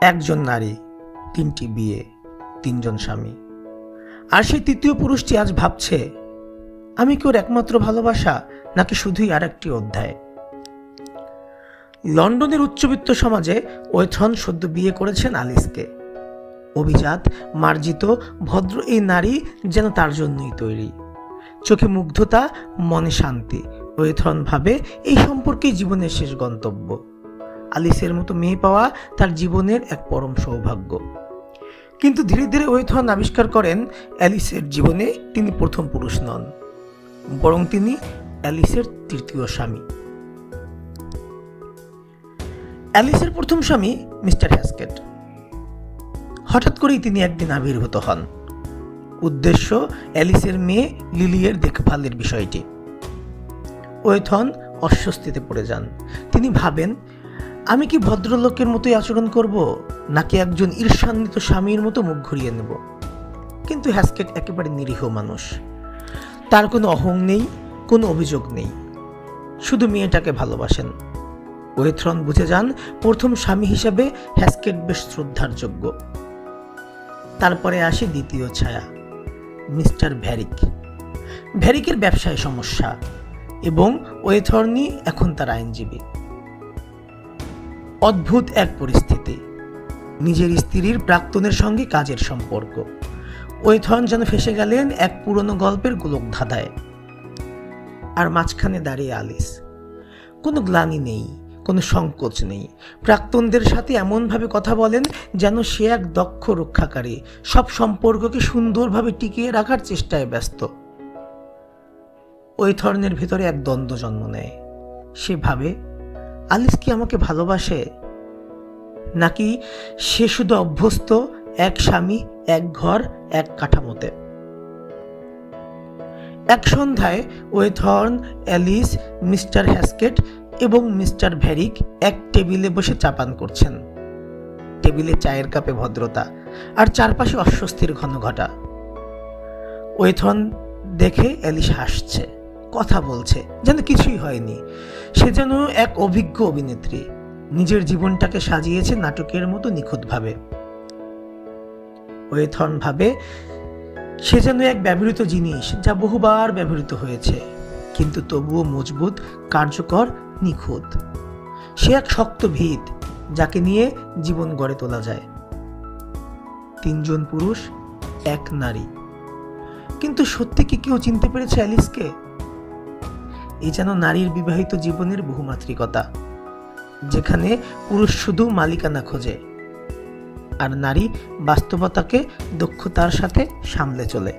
একজন নারী, 3টি বিয়ে, 3জন স্বামী। আর সেই তৃতীয় পুরুষটি আজ ভাবছে, আমি কি ওর একমাত্র ভালোবাসা, নাকি শুধুই আর একটি অধ্যায়। লন্ডনের উচ্চবিত্ত সমাজে ওয়েথন সদ্য বিয়ে করেছেন আলিসকে। অভিজাত, মার্জিত, ভদ্র এই নারী যেন তার জন্যই তৈরি। চোখে মুগ্ধতা, মনে শান্তি। ওয়েথন ভাবে এই সম্পর্কেই জীবনের শেষ গন্তব্য। আলিসের মতো মেয়ে পাওয়া তার জীবনের এক পরম সৌভাগ্য। কিন্তু ধীরে ধীরে ওয়েথন আবিষ্কার করেন, অ্যালিসের জীবনে তিনি প্রথম পুরুষ নন, বরং তিনি অ্যালিসের তৃতীয় স্বামী। অ্যালিসের প্রথম স্বামী মিস্টার হ্যাস্কেট। হঠাৎ করেই তিনি একদিন আবির্ভূত হন। উদ্দেশ্য অ্যালিসের মেয়ে লিলিয়ের দেখভালের বিষয়টি। ওয়েথন অস্বস্তিতে পড়ে যান। তিনি ভাবেন, আমি কি ভদ্রলোকের মতোই আচরণ করব, নাকি একজন ঈর্ষান্বিত স্বামীর মতো মুখ ঘুরিয়ে নেব। কিন্তু হ্যাস্কেট একেবারে নিরীহ মানুষ। তার কোনো অহং নেই, কোনো অভিযোগ নেই, শুধু মেয়েটাকে ভালোবাসেন। ওয়েথন বুঝে যান, প্রথম স্বামী হিসাবে হ্যাস্কেট বেশ শ্রদ্ধার যোগ্য। তারপরে আসে দ্বিতীয় ছায়া, মিস্টার ভ্যারিক। ভ্যারিকের ব্যবসায় সমস্যা এবং ওয়েথর্নি এখন তার আইনজীবী। অদ্ভুত এক পরিস্থিতি, নিজের স্ত্রীর প্রাক্তনের সঙ্গে কাজের সম্পর্ক। ওয়েথন যেন ফেসে গেলেন এক পুরনো গল্পের গোলক ধাঁধায়। আর মাঝখানে দাঁড়িয়ে আলিস। কোনো গ্লানি নেই, কোনো সংকোচ নেই। প্রাক্তনদের সাথে এমনভাবে কথা বলেন যেন সে এক দক্ষ রক্ষাকারী, সব সম্পর্ককে সুন্দরভাবে টিকিয়ে রাখার চেষ্টায় ব্যস্ত। ওয়েথর্নের ভেতরে এক দ্বন্দ্ব জন্ম নেয়। সে ভাবে, আলিস কি আমাকে ভালোবাসে, নাকি সে শুধু অভ্যস্ত এক স্বামী, এক ঘর, এক কাঠামোতে। এক সন্ধ্যায় ওয়েথর্ন, অ্যালিস, মিস্টার হ্যাস্কেট এবং মিস্টার ভ্যারিক এক টেবিলে বসে চা পান করছেন। টেবিলে চায়ের কাপে ভদ্রতা, আর চারপাশে অস্বস্তির ঘনঘটা। ওয়েথর্ন দেখে অ্যালিস হাসছে, কথা বলছে, যেন কিছুই হয়নি। সে যেন এক অভিজ্ঞ অভিনেত্রী, নিজের জীবনটাকে সাজিয়েছে নাটকের মতো নিখুঁতভাবে। ওয়েথর্ন ভাবে, সে যেন এক ব্যবহৃত জিনিস, যা বহুবার ব্যবহৃত হয়েছে, কিন্তু তবুও মজবুত, কার্যকর, নিখুঁত। সে এক শক্ত ভিত, যাকে নিয়ে জীবন গড়ে তোলা যায়। 3জন পুরুষ, এক নারী। কিন্তু সত্যি কি কেউ চিনতে পেরেছে অ্যালিসকে? এই যেন নারীর বিবাহিত জীবনের বহুমাত্রিকতা, যেখানে পুরুষ শুধু মালিকানা খোঁজে, আর নারী বাস্তবতাকে দক্ষতার সাথে সামলে চলে।